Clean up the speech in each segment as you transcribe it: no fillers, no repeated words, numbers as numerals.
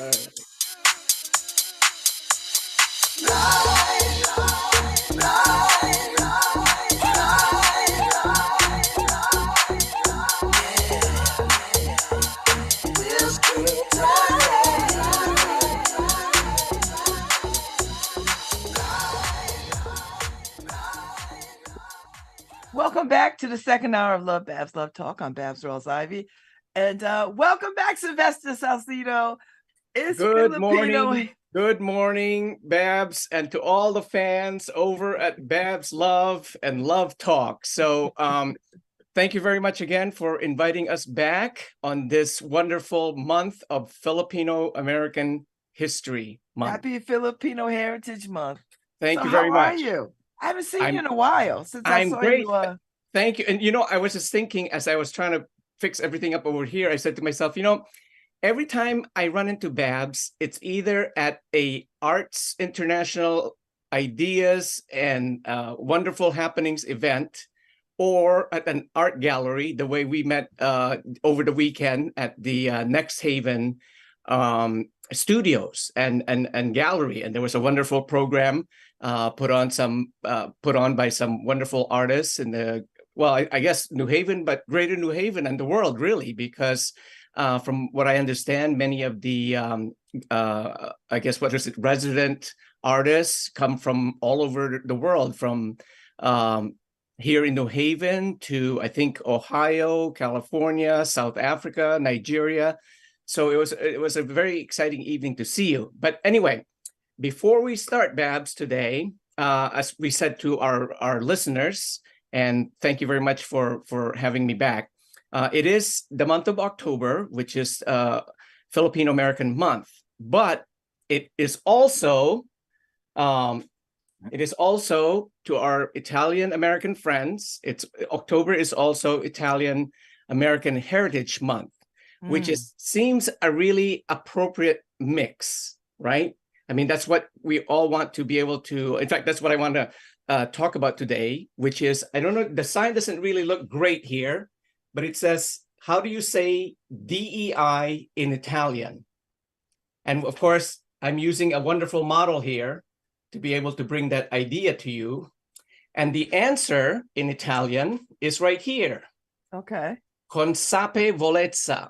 right. Welcome back to the second hour of LoveBabz, LoveTalk on Babz Rawls-Ivy. And welcome back, Sylvester, Salcedo. It's Good Filipino. morning, Babz, and to all the fans over at Babz Love and Love Talk. So, thank you very much again for inviting us back on this wonderful month of Filipino American History Month. Happy Filipino Heritage Month. Thank So you very how are much. you? I haven't seen you I'm in a while since I I'm saw great. you. Thank you. And I was just thinking as I was trying to fix everything up over here, I said to myself, every time I run into Babz, it's either at a Arts International Ideas and Wonderful Happenings event, or at an art gallery, the way we met over the weekend at the Next Haven studios and gallery. And there was a wonderful program put on by some wonderful artists in I guess New Haven, but greater New Haven and the world, really, because from what I understand, many of the, I guess, resident artists come from all over the world, from here in New Haven to, I think, Ohio, California, South Africa, Nigeria. So it was a very exciting evening to see you. But anyway, before we start, Babz, today, as we said to our listeners, and thank you very much for having me back. It is the month of October, which is Filipino American Month, but it is also to our Italian American friends. October is also Italian American Heritage Month, which seems a really appropriate mix, right? I mean, that's what we all want to be able to. In fact, that's what I want to talk about today, which is, I don't know, the sign doesn't really look great here, but it says, how do you say DEI in Italian? And of course, I'm using a wonderful model here to be able to bring that idea to you. And the answer in Italian is right here. Okay. Consapevolezza.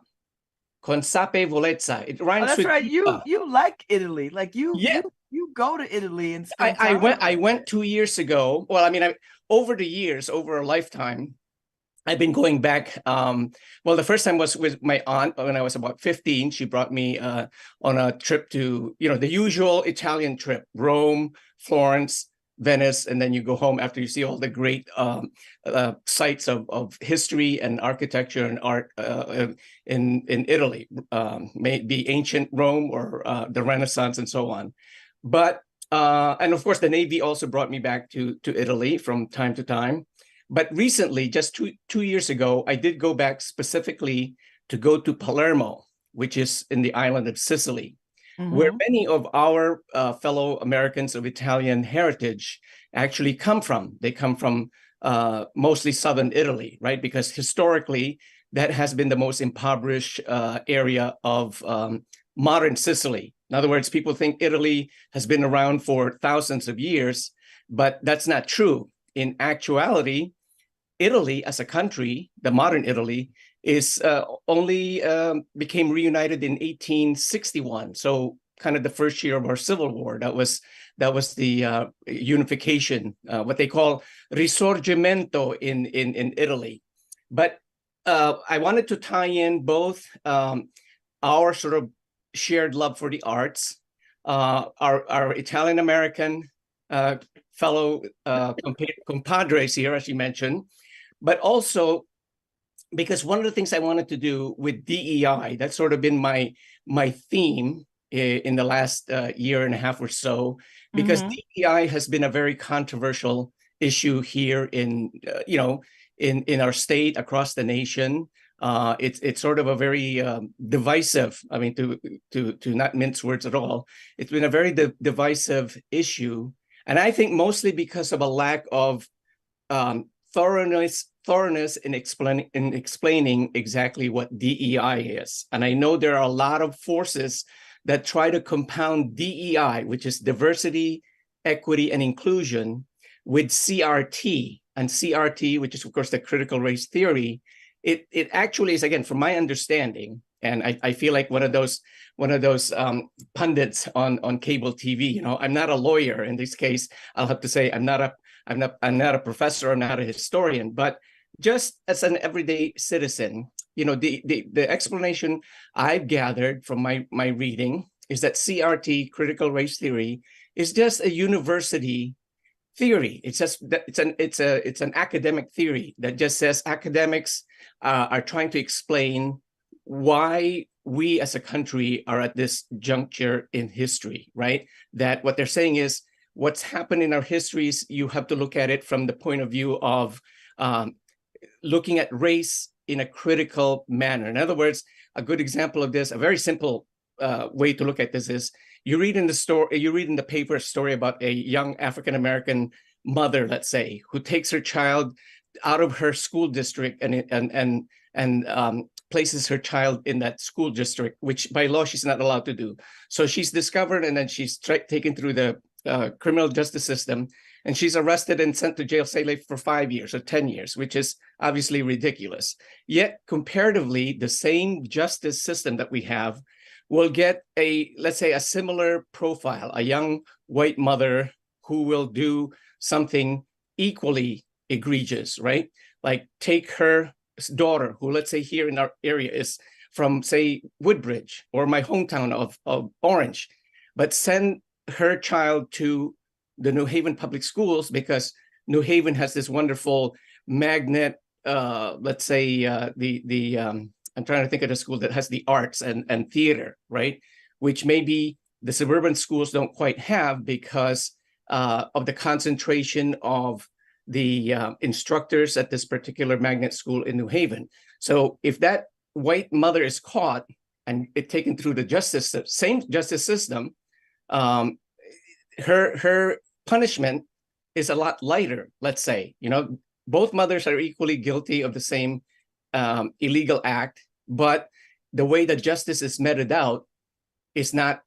Consapevolezza. It rhymes that's with right. You like Italy. Like you go to Italy and spend time. I went 2 years ago. Well, I mean, over the years, over a lifetime, I've been going back. The first time was with my aunt when I was about 15. She brought me on a trip to, the usual Italian trip: Rome, Florence, Venice, and then you go home after you see all the great sites of history and architecture and art in Italy, may it be ancient Rome or the Renaissance and so on. But and of course, the Navy also brought me back to Italy from time to time. But recently, just two years ago, I did go back specifically to go to Palermo, which is in the island of Sicily, where many of our fellow Americans of Italian heritage actually come from. They come from mostly southern Italy, right? Because historically, that has been the most impoverished area of modern Sicily. In other words, people think Italy has been around for thousands of years, but that's not true. In actuality, Italy as a country, the modern Italy, is only became reunited in 1861. So kind of the first year of our Civil War. That was the unification, what they call Risorgimento in Italy. But I wanted to tie in both our sort of shared love for the arts, our Italian American fellow compadres here, as you mentioned, but also because one of the things I wanted to do with DEI, that's sort of been my theme in the last year and a half or so, because DEI has been a very controversial issue here in our state, across the nation. It's sort of a very divisive. I mean, to not mince words at all, it's been a very divisive issue, and I think mostly because of a lack of thoroughness in explaining exactly what DEI is. And I know there are a lot of forces that try to compound DEI, which is diversity, equity, and inclusion, with CRT. And CRT, which is, of course, the critical race theory, it actually is, again, from my understanding, and I feel like one of those pundits on cable TV. You know, I'm not a lawyer in this case. I'll have to say I'm not a professor. I'm not a historian, but just as an everyday citizen, you know, the explanation I've gathered from my reading is that CRT, critical race theory, is just a university theory. It's just that it's an academic theory that just says academics are trying to explain why we as a country are at this juncture in history, right? That what they're saying is what's happened in our histories, you have to look at it from the point of view of looking at race in a critical manner. In other words, a good example of this, a very simple way to look at this is you read in the paper a story about a young African-American mother, let's say, who takes her child out of her school district and places her child in that school district, which by law she's not allowed to do. So she's discovered, and then she's taken through the criminal justice system, and she's arrested and sent to jail, say, for 5 years or 10 years, which is obviously ridiculous. Yet, comparatively, the same justice system that we have will get let's say, a similar profile, a young white mother who will do something equally egregious, right? Like take her daughter, who, let's say, here in our area is from, say, Woodbridge or my hometown of Orange, but send her child to the New Haven public schools because New Haven has this wonderful magnet, let's say, I'm trying to think of the school that has the arts and theater, right? Which maybe the suburban schools don't quite have because of the concentration of the instructors at this particular magnet school in New Haven. So if that white mother is caught and taken through the same justice system, her punishment is a lot lighter, let's say. You know, both mothers are equally guilty of the same illegal act, but the way that justice is meted out is not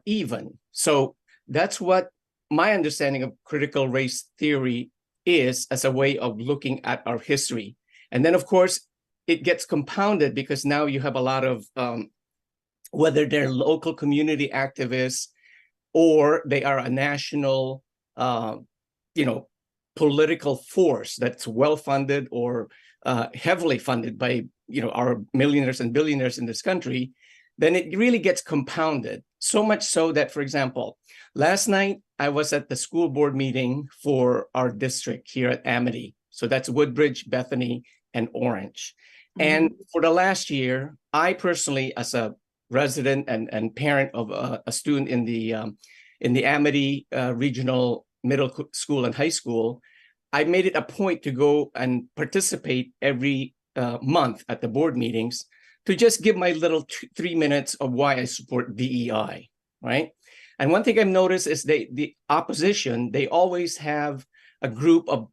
even. So that's what my understanding of critical race theory is as a way of looking at our history. And then, of course, it gets compounded because now you have a lot of, whether they're local community activists or they are a national, political force that's well-funded or heavily funded by, our millionaires and billionaires in this country, then it really gets compounded. So much so that, for example, last night I was at the school board meeting for our district here at Amity. So that's Woodbridge, Bethany, and Orange. Mm-hmm. And for the last year, I personally, as a resident and parent of a student in the Amity Regional Middle School and High School, I made it a point to go and participate every month at the board meetings to just give my little 3 minutes of why I support DEI, right? And one thing I've noticed is the opposition, they always have a group of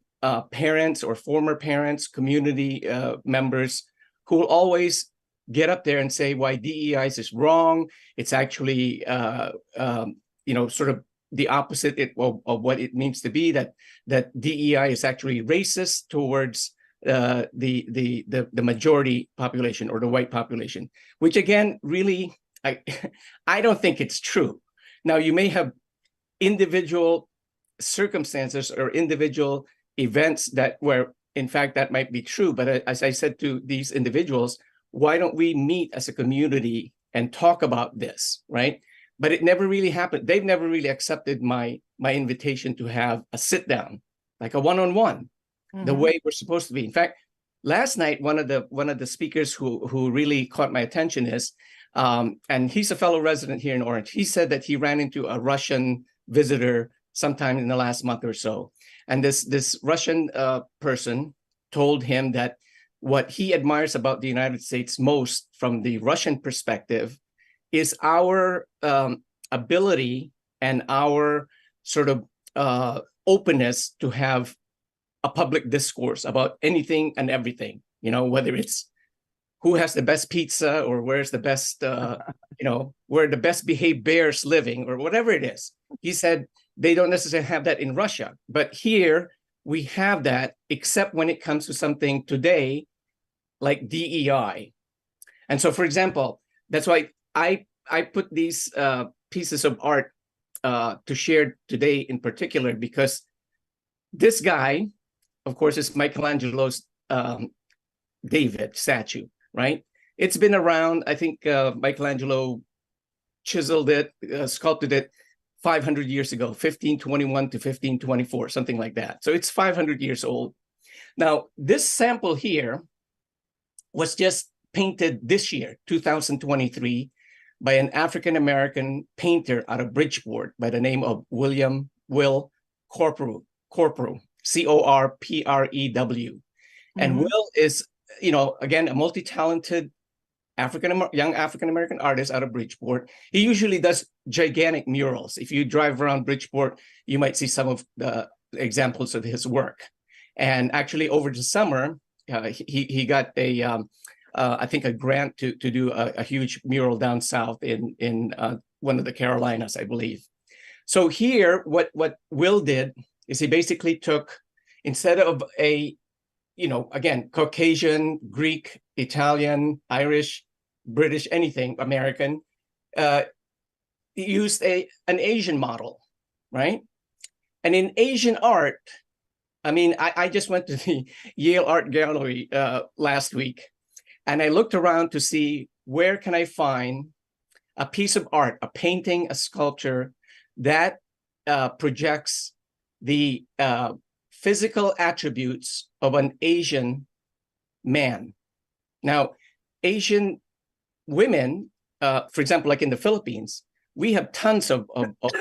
parents or former parents, community members who will always get up there and say why DEI is wrong. It's actually, sort of the opposite of what it means to be, that DEI is actually racist towards the majority population or the white population, which again, really, I don't think it's true. Now, you may have individual circumstances or individual events where, in fact, that might be true. But as I said to these individuals, why don't we meet as a community and talk about this, right? But it never really happened. They've never really accepted my invitation to have a sit down, like a one-on-one, the way we're supposed to be. In fact, last night, one of the speakers who really caught my attention is, and he's a fellow resident here in Orange. He said that he ran into a Russian visitor sometime in the last month or so. And this Russian person told him that what he admires about the United States most from the Russian perspective is our ability and our sort of openness to have a public discourse about anything and everything, whether it's who has the best pizza, or where's the best, where the best behaved bears living, or whatever it is. He said they don't necessarily have that in Russia, but here we have that, except when it comes to something today like DEI. And so, for example, that's why I put these pieces of art to share today in particular, because this guy, of course, is Michelangelo's David statue, right? It's been around. I think Michelangelo chiseled it, sculpted it 500 years ago, 1521 to 1524, something like that. So it's 500 years old. Now, this sample here was just painted this year, 2023, by an African-American painter out of Bridgeport by the name of Will Corprew, Corprew. And Will is, again, a multi-talented young African-American artist out of Bridgeport. He usually does gigantic murals. If you drive around Bridgeport, you might see some of the examples of his work. And actually, over the summer, he got I think a grant to do a huge mural down south in one of the Carolinas, I believe. So here, what Will did is he basically took, instead of again, Caucasian, Greek, Italian, Irish, British, anything, American, he used an Asian model, right? And in Asian art, I mean, I just went to the Yale Art Gallery last week, and I looked around to see where can I find a piece of art, a painting, a sculpture that projects the physical attributes of an Asian man. Now, Asian women, for example, like in the Philippines, we have tons of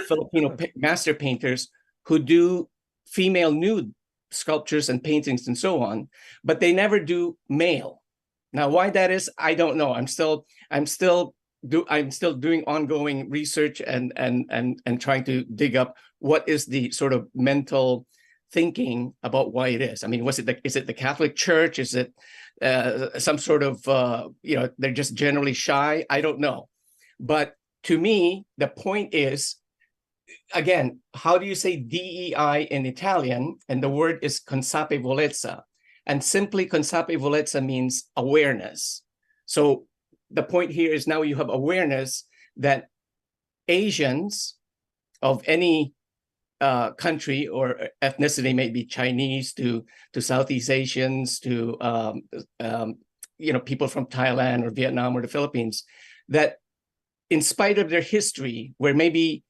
Filipino master painters who do female nude sculptures and paintings and so on, but they never do male. Now, why that is, I don't know. I'm still doing ongoing research and trying to dig up what is the sort of mental thinking about why it is. I mean, is it the Catholic Church? Is it some sort of they're just generally shy? I don't know. But to me, the point is, again, how do you say DEI in Italian? And the word is consapevolezza. And simply consapevolezza means awareness. So the point here is now you have awareness that Asians of any country or ethnicity, maybe Chinese to Southeast Asians to people from Thailand or Vietnam or the Philippines, that in spite of their history, where maybe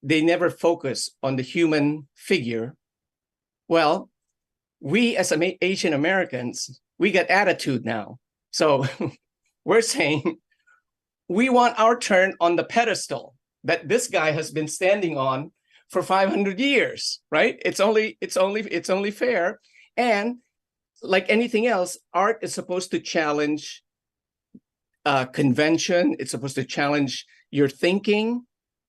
they never focus on the human figure, well, we as Asian Americans, we get attitude now. So we're saying we want our turn on the pedestal that this guy has been standing on for 500 years, right? It's only fair. And like anything else, art is supposed to challenge convention. It's supposed to challenge your thinking,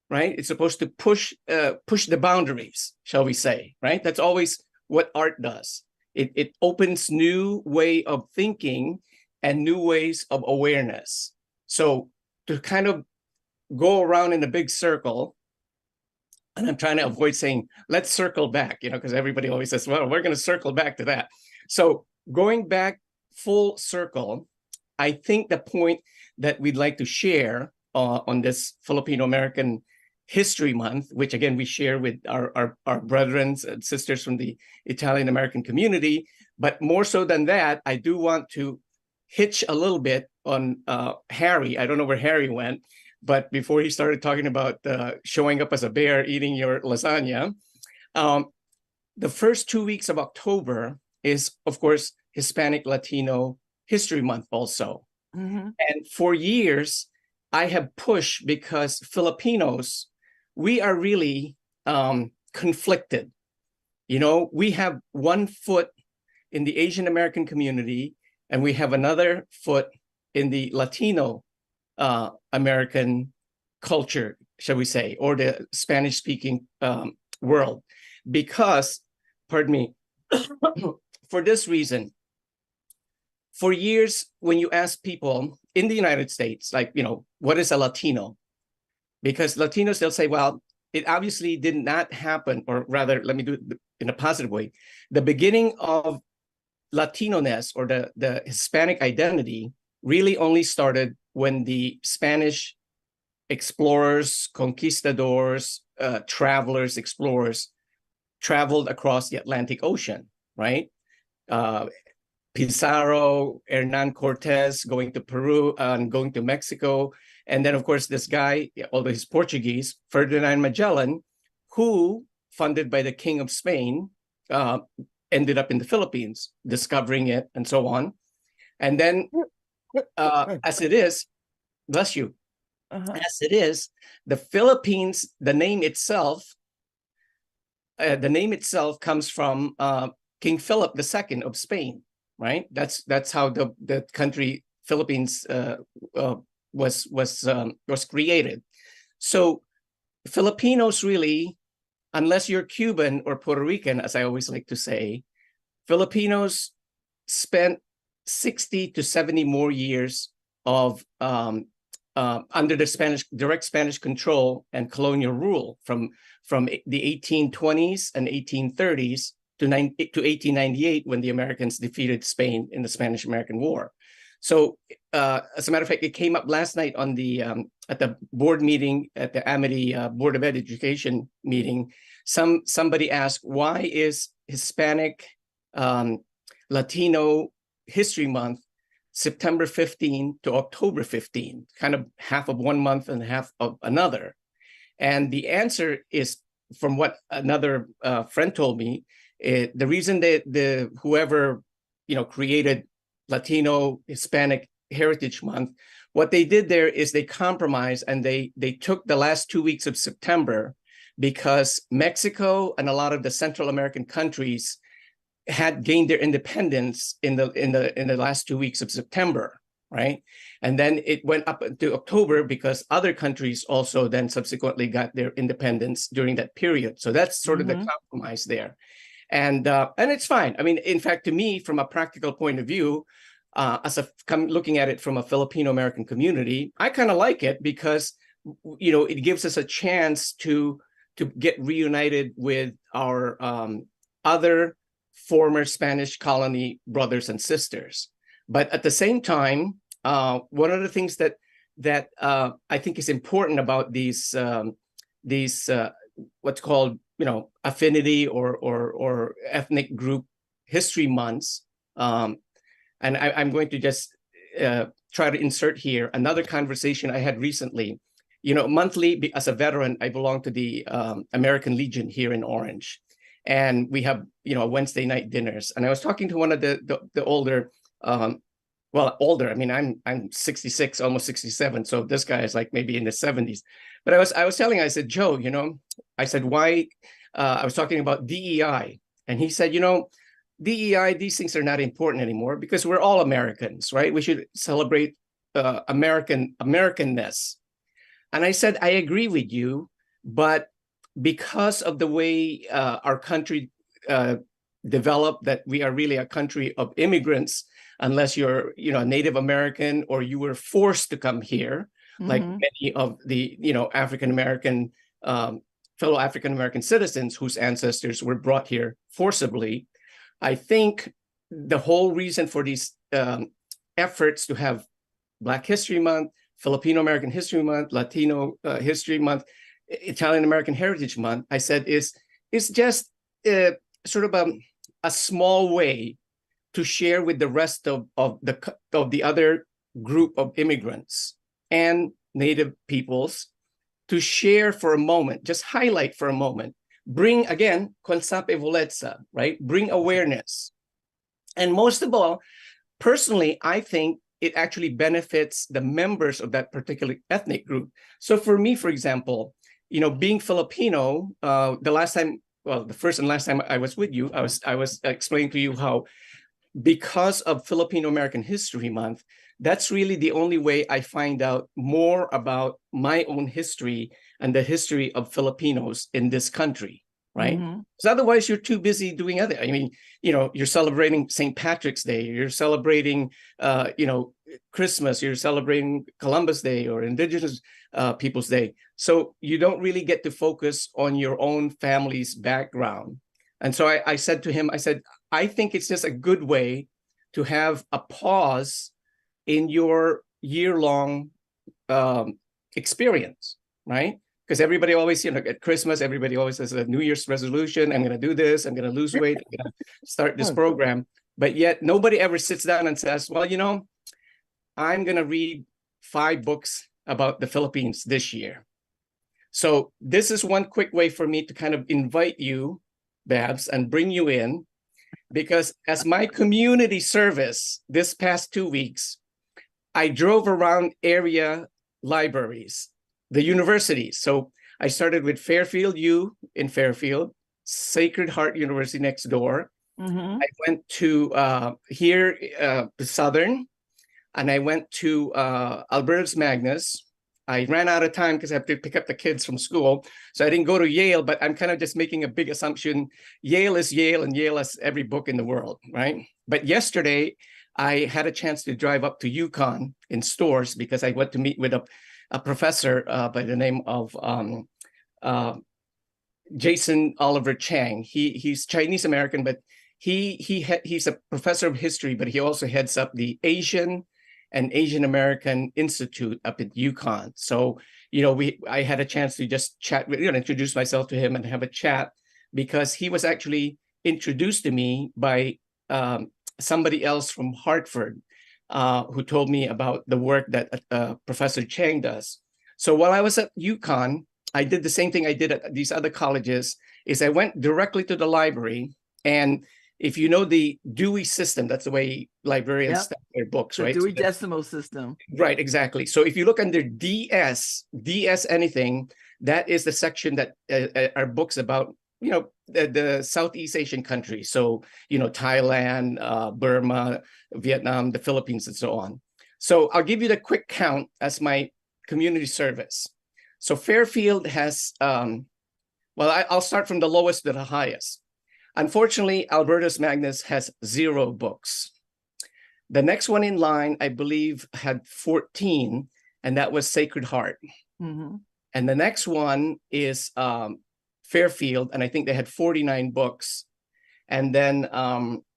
right? It's supposed to push the boundaries, shall we say, right? That's always what art does. It opens new way of thinking and new ways of awareness. So to kind of go around in a big circle, and I'm trying to avoid saying, let's circle back, because everybody always says, well, we're going to circle back to that. So going back full circle, I think the point that we'd like to share on this Filipino American History Month, which again, we share with our brethren and sisters from the Italian American community, but more so than that, I do want to hitch a little bit on Harry. I don't know where Harry went, but before he started talking about showing up as a bear eating your lasagna, the first 2 weeks of October is, of course, Hispanic Latino History Month also. Mm-hmm. And for years, I have pushed because Filipinos, we are really conflicted. We have one foot in the Asian American community, and we have another foot in the Latino American culture, shall we say, or the Spanish-speaking world. Because, pardon me, for this reason, for years, when you ask people in the United States, like, what is a Latino? Because Latinos, they'll say, well, it obviously did not happen, or rather, let me do it in a positive way. The beginning of Latino-ness, or the Hispanic identity, really only started when the Spanish explorers, conquistadors, travelers, explorers traveled across the Atlantic Ocean, right? Pizarro, Hernan Cortez going to Peru and going to Mexico. And then, of course, this guy, although he's Portuguese, Ferdinand Magellan, who, funded by the King of Spain, ended up in the Philippines, discovering it and so on. And then, as it is, bless you, as it is, the Philippines, the name itself comes from King Philip II of Spain, right? That's how the country Philippines was created. So Filipinos really, unless you're Cuban or Puerto Rican, as I always like to say, Filipinos spent 60 to 70 more years of under the direct Spanish control and colonial rule from the 1820s and 1830s to 1898, when the Americans defeated Spain in the Spanish-American War. So, as a matter of fact, it came up last night on the at the board meeting at the Amity Board of Education meeting. Somebody asked, why is Hispanic Latino History Month September 15 to October 15, kind of half of one month and half of another? And the answer is, from what another friend told me, the reason that whoever created Latino Hispanic Heritage Month, what they did there is they compromised, and they took the last 2 weeks of September, because Mexico and a lot of the Central American countries had gained their independence in the last 2 weeks of September, right? And then it went up to October because other countries also then subsequently got their independence during that period. So that's sort of the compromise there. And it's fine. I mean, in fact, to me, from a practical point of view, looking at it from a Filipino-American community, I kind of like it, because, it gives us a chance to get reunited with our other former Spanish colony brothers and sisters. But at the same time, one of the things that I think is important about these what's called affinity or ethnic group history months, and I'm going to just try to insert here another conversation I had recently. Monthly, as a veteran, I belong to the American Legion here in Orange, and we have Wednesday night dinners. And I was talking to one of the older, older. I mean, I'm 66, almost 67, so this guy is like maybe in the 70s. But I was telling him, I said, Joe, I said, why? I was talking about DEI, and he said, DEI, these things are not important anymore because we're all Americans, right? We should celebrate Americanness. And I said, I agree with you, but because of the way our country developed, that we are really a country of immigrants, unless you're a Native American or you were forced to come here, like many of the African American fellow African American citizens whose ancestors were brought here forcibly. I think the whole reason for these efforts to have Black History Month, Filipino American History Month, Latino History Month, Italian American Heritage Month, I said, is just sort of a small way to share with the rest of the other group of immigrants and Native peoples, to share for a moment, just highlight for a moment, bring again consapevolezza, right? Bring awareness. And most of all, personally, I think it actually benefits the members of that particular ethnic group. So for me, for example, being Filipino, the first and last time I was with you, I was explaining to you how, because of Filipino American History Month, that's really the only way I find out more about my own history and the history of Filipinos in this country, right? Because otherwise you're too busy doing other. I mean, you're celebrating St. Patrick's Day, you're celebrating, Christmas, you're celebrating Columbus Day or Indigenous Peoples Day. So you don't really get to focus on your own family's background. And so I said to him, I think it's just a good way to have a pause in your year-long experience, right? Because everybody always, at Christmas, everybody always has a New Year's resolution. I'm going to do this. I'm going to lose weight. I'm going to start this program. But yet nobody ever sits down and says, well, I'm going to read 5 books about the Philippines this year. So this is one quick way for me to kind of invite you, Babz, and bring you in, because as my community service this past 2 weeks, I drove around area libraries, the universities. So I started with Fairfield U in Fairfield, Sacred Heart University next door. I went to here, Southern, and I went to Albertus Magnus. I ran out of time because I have to pick up the kids from school. So I didn't go to Yale, but I'm kind of just making a big assumption. Yale is Yale, and Yale has every book in the world, right? But yesterday, I had a chance to drive up to Yukon in Stores because I went to meet with a professor by the name of Jason Oliver Chang. He's Chinese American, but he's a professor of history, but he also heads up the Asian and Asian American Institute up at Yukon. So, I had a chance to just chat with, introduce myself to him and have a chat, because he was actually introduced to me by somebody else from Hartford who told me about the work that Professor Chang does. So while I was at Yukon, I did the same thing I did at these other colleges, is I went directly to the library. And if you know the Dewey system, that's the way librarians stack their books, right? The Dewey Decimal System. Right, exactly. So if you look under DS anything, that is the section that are books about, the Southeast Asian countries. So, Thailand, Burma, Vietnam, the Philippines, and so on. So I'll give you the quick count as my community service. So Fairfield has, I'll start from the lowest to the highest. Unfortunately, Albertus Magnus has 0 books. The next one in line, I believe, had 14, and that was Sacred Heart. And the next one is Fairfield, and I think they had 49 books. And then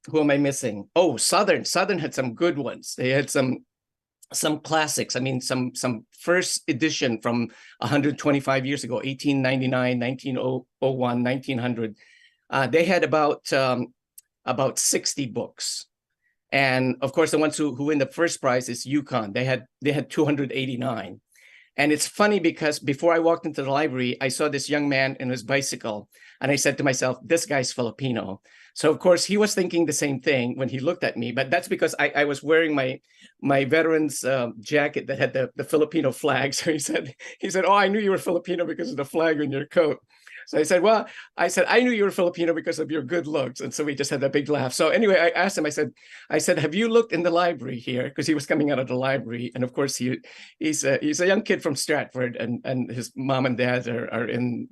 who am I missing? Oh, Southern. Southern had some good ones. They had some classics. I mean, some first edition from 125 years ago, 1899, 1901, 1900. They had about 60 books. And of course, the ones who win the first prize is Yukon. They had 289. And it's funny because before I walked into the library, I saw this young man in his bicycle. And I said to myself, this guy's Filipino. So of course, he was thinking the same thing when he looked at me. But that's because I was wearing my veteran's jacket that had the Filipino flag. So he said, oh, I knew you were Filipino because of the flag on your coat. So I said, I knew you were Filipino because of your good looks. And so we just had that big laugh. So anyway, I asked him, I said, have you looked in the library here? Because he was coming out of the library. And of course, he's a young kid from Stratford, and his mom and dad are in,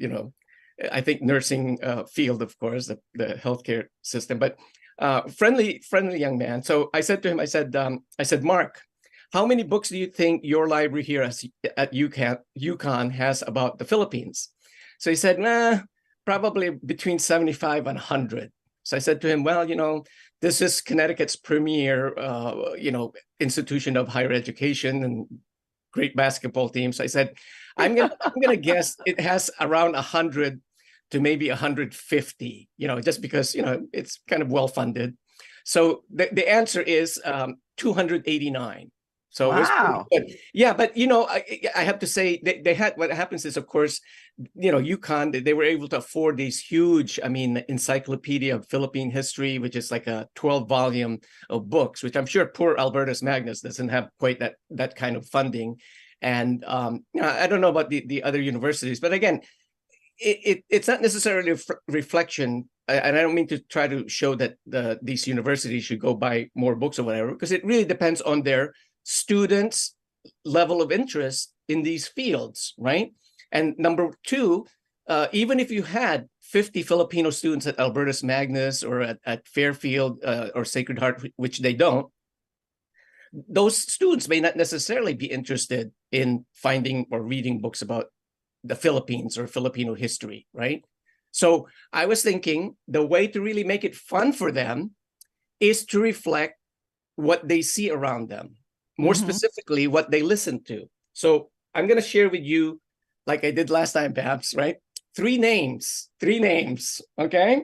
I think nursing field, of course, the healthcare system, but friendly young man. So I said to him, I said, Mark, how many books do you think your library here at Yukon has about the Philippines? So he said, probably between 75 and 100. So I said to him, well, this is Connecticut's premier, institution of higher education and great basketball team. So I said, I'm gonna guess it has around 100 to maybe 150, just because, it's kind of well funded. So the answer is 289. So wow. It was good. Yeah, but I have to say they had, what happens is, of course, Yukon, they were able to afford these huge, encyclopedia of Philippine history, which is like a 12-volume of books, which I'm sure poor Albertus Magnus doesn't have quite that kind of funding. And I don't know about the other universities, but again, it's not necessarily a reflection. And I don't mean to try to show that these universities should go buy more books or whatever, because it really depends on their students' level of interest in these fields, right? And number two, even if you had 50 Filipino students at Albertus Magnus or at Fairfield or Sacred Heart, which they don't, those students may not necessarily be interested in finding or reading books about the Philippines or Filipino history, right? So I was thinking the way to really make it fun for them is to reflect what they see around them, more specifically, what they listen to. So I'm going to share with you, like I did last time, Babz, right? Three names, okay?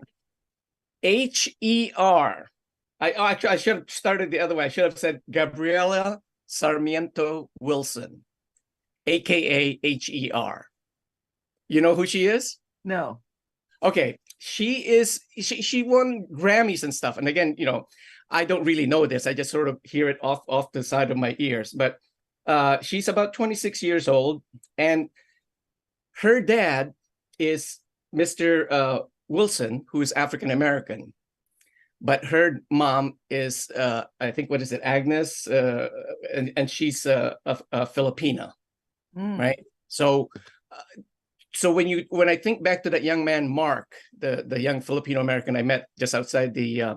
H-E-R. I should have started the other way. I should have said Gabriela Sarmiento Wilson, AKA H-E-R. You know who she is? No. Okay. She won Grammys and stuff. And again, I don't really know this. I just sort of hear it off the side of my ears. But she's about 26 years old. And her dad is Mr. Wilson, who is African-American. But her mom is, I think, what is it, Agnes? And she's a Filipina, right? So when I think back to that young man, Mark, the young Filipino-American I met just outside the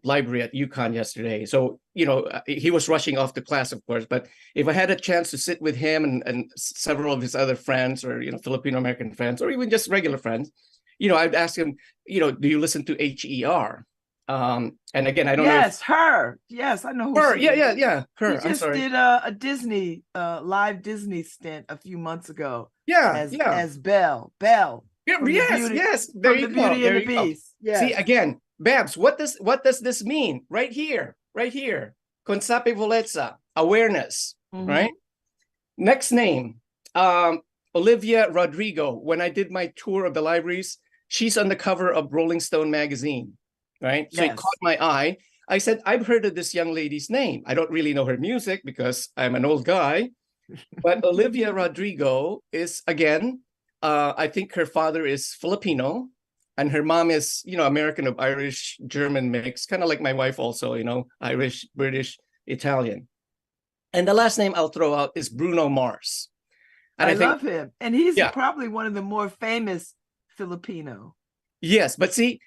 library at UConn yesterday. So, he was rushing off to class, of course. But if I had a chance to sit with him and several of his other friends or, Filipino-American friends, or even just regular friends, I'd ask him, do you listen to H-E-R? And again, I don't know. Yes, her. Yes, I know who her. she is. Yeah. Her. She just did a Disney, live Disney stint a few months ago. As Belle. Yes. There you go. Beauty and the Beast. Yes. See, again, Babz, what does this mean? Right here. Consape Volezza, awareness, right? Next name, Olivia Rodrigo. When I did my tour of the libraries, she's on the cover of Rolling Stone magazine, right? So it caught my eye. I said, I've heard of this young lady's name. I don't really know her music because I'm an old guy, but Olivia Rodrigo is, again, I think her father is Filipino and her mom is, American of Irish, German mix, kind of like my wife also, Irish, British, Italian. And the last name I'll throw out is Bruno Mars. And I love him. And he's probably one of the more famous Filipino. Yes, but see,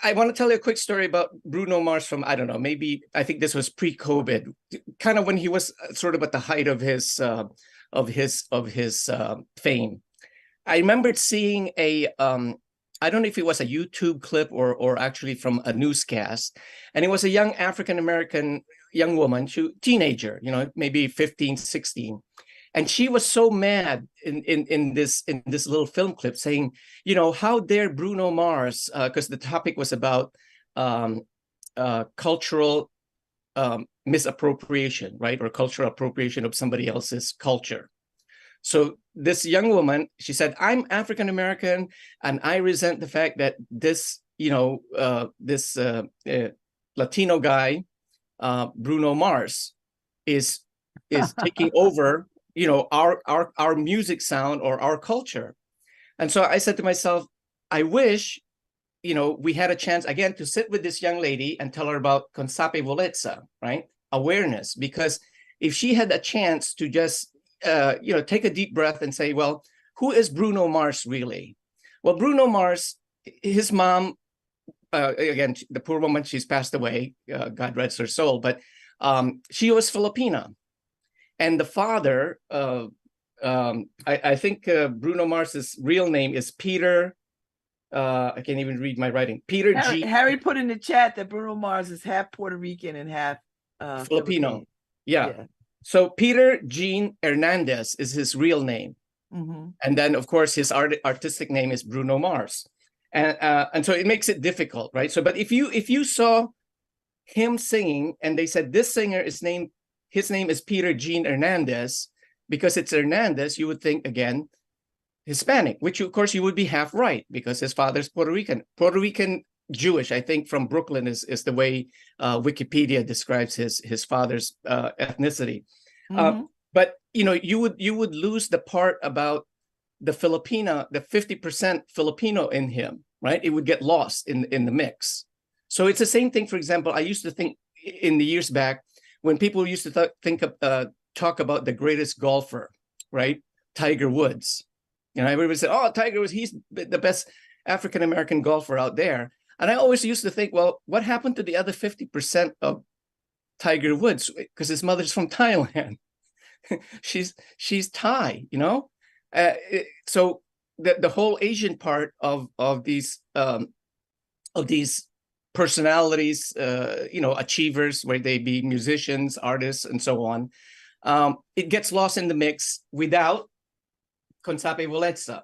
I want to tell you a quick story about Bruno Mars from, I don't know, maybe I think this was pre-COVID, kind of when he was sort of at the height of his fame. I remembered seeing I don't know if it was a YouTube clip or actually from a newscast, and it was a young African-American young woman, teenager, maybe 15, 16. And she was so mad in this little film clip saying, how dare Bruno Mars, because the topic was about cultural misappropriation, right? Or cultural appropriation of somebody else's culture. So this young woman, she said, I'm African-American and I resent the fact that this, Latino guy, Bruno Mars, is taking over our music sound or our culture. And so I said to myself, I wish, we had a chance again to sit with this young lady and tell her about Consape Volezza, right? Awareness, because if she had a chance to just, take a deep breath and say, well, who is Bruno Mars really? Well, Bruno Mars, his mom, again, the poor woman, she's passed away, God rest her soul, but she was Filipina. And the father, I think Bruno Mars's real name is Peter. I can't even read my writing. Peter G. Harry put in the chat that Bruno Mars is half Puerto Rican and half Filipino. Yeah. So Peter Jean Hernandez is his real name. And then, of course, his artistic name is Bruno Mars. And so it makes it difficult, right? So, but if you saw him singing and they said this singer his name is Peter Jean Hernandez, because it's Hernandez, you would think, again, Hispanic, which of course you would be half right because his father's Puerto Rican Jewish, I think, from Brooklyn is the way Wikipedia describes his father's ethnicity. But you would lose the part about the Filipina, the 50% Filipino in him, right? It would get lost in the mix. So it's the same thing. For example, I used to think in the years back when people used to talk about the greatest golfer, right? Tiger Woods. You know, everybody said, "Oh, Tiger he's the best African American golfer out there." And I always used to think, well, what happened to the other 50% of Tiger Woods? Because his mother's from Thailand. she's Thai, you know. So the whole Asian part of these personalities, you know, achievers, where they be musicians, artists, and so on, it gets lost in the mix without Consape Volezza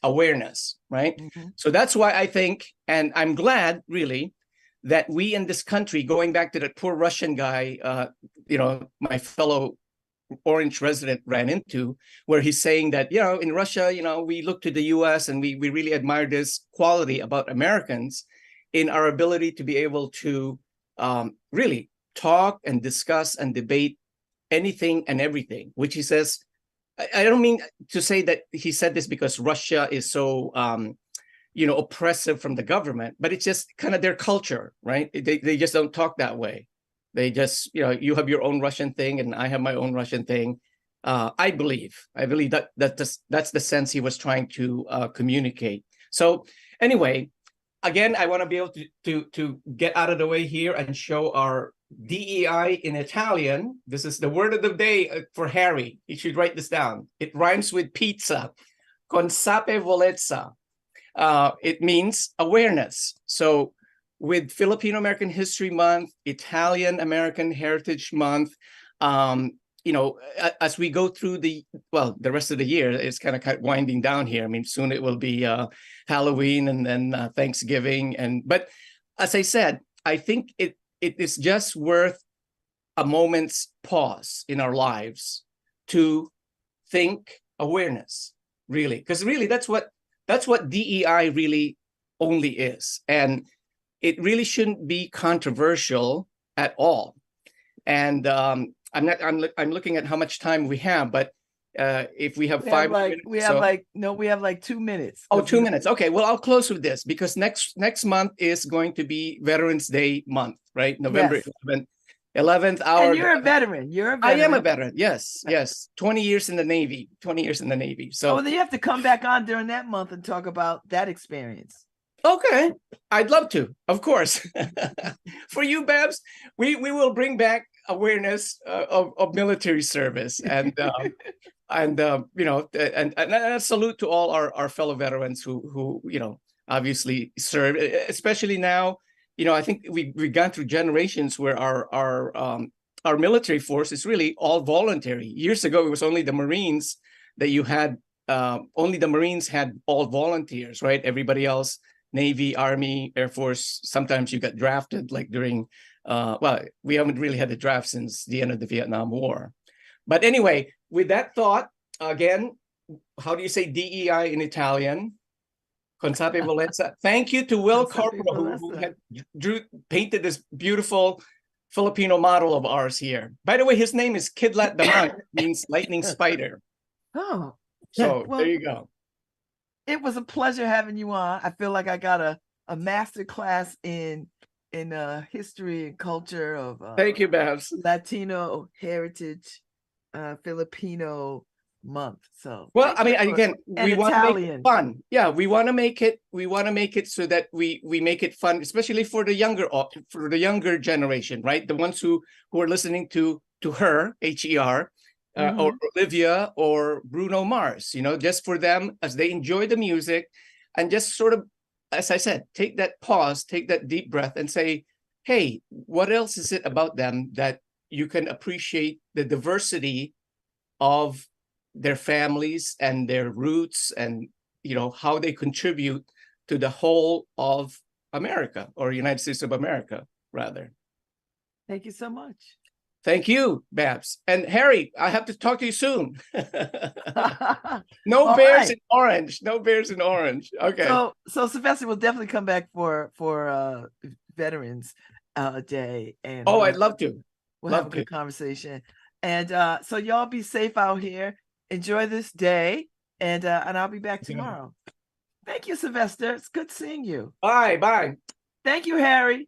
awareness, right? So that's why I think, and I'm glad really, that we in this country, going back to that poor Russian guy, you know, my fellow Orange resident ran into, where he's saying that, you know, in Russia, you know, we look to the US and we really admire this quality about Americans in our ability to be able to really talk and discuss and debate anything and everything, which he says, I don't mean to say that he said this because Russia is so, you know, oppressive from the government, but it's just kind of their culture, right? They just don't talk that way. They just, you know, you have your own Russian thing and I have my own Russian thing. I believe that that's the sense he was trying to communicate. So anyway, again, I want to be able to get out of the way here and show our DEI in Italian. This is the word of the day for Harry. You should write this down. It rhymes with pizza. Consapevolezza. It means awareness. So with Filipino American History Month, Italian American Heritage Month, you know, as we go through the rest of the year, it's kind of winding down here. I mean, soon it will be Halloween and then Thanksgiving. But as I said, I think it is just worth a moment's pause in our lives to think awareness, really, because really that's what DEI really only is, and it really shouldn't be controversial at all. And I'm looking at how much time we have, but if we have 5 minutes, we have like 2 minutes. Oh, 2 minutes. Okay, well, I'll close with this because next month is going to be Veterans Day month, right? November 11th hour. And you're a veteran. I am a veteran. Yes. 20 years in the Navy. 20 years in the Navy. So then you have to come back on during that month and talk about that experience. Okay, I'd love to, of course. For you, Babz, we will bring back awareness of military service, and you know, and a salute to all our fellow veterans who you know, obviously serve, especially now. You know, I think we've gone through generations where our military force is really all voluntary. Years ago, it was only the Marines that you had. Only the Marines had all volunteers, right? Everybody else, Navy, Army, Air Force, sometimes you got drafted, like during, well, we haven't really had a draft since the end of the Vietnam War. But anyway, with that thought, again, how do you say DEI in Italian? Consapevolezza. Thank you to Will Corporal, who had painted this beautiful Filipino model of ours here. By the way, his name is Kidlat Damang, means lightning spider. Oh. So there you go. It was a pleasure having you on. I feel like I got a master class in history and culture of thank you, Babz. Latino heritage, Filipino month. So well, I mean, again, we want to make it fun. Yeah, we want to make it so that we make it fun, especially for the younger generation, right? The ones who are listening to her, HER. Or Olivia or Bruno Mars, you know, just for them as they enjoy the music, and just sort of, as I said, take that pause, take that deep breath and say, hey, what else is it about them that you can appreciate the diversity of their families and their roots, and, you know, how they contribute to the whole of America, or United States of America, rather. Thank you so much. Thank you, Babz. And Harry, I have to talk to you soon. No bears in orange. No bears in orange. Okay. So Sylvester will definitely come back for Veterans Day. And I'd love to. We'll have a good conversation. And so y'all be safe out here. Enjoy this day. And I'll be back tomorrow. Thank you, Sylvester. It's good seeing you. Bye. Thank you, Harry.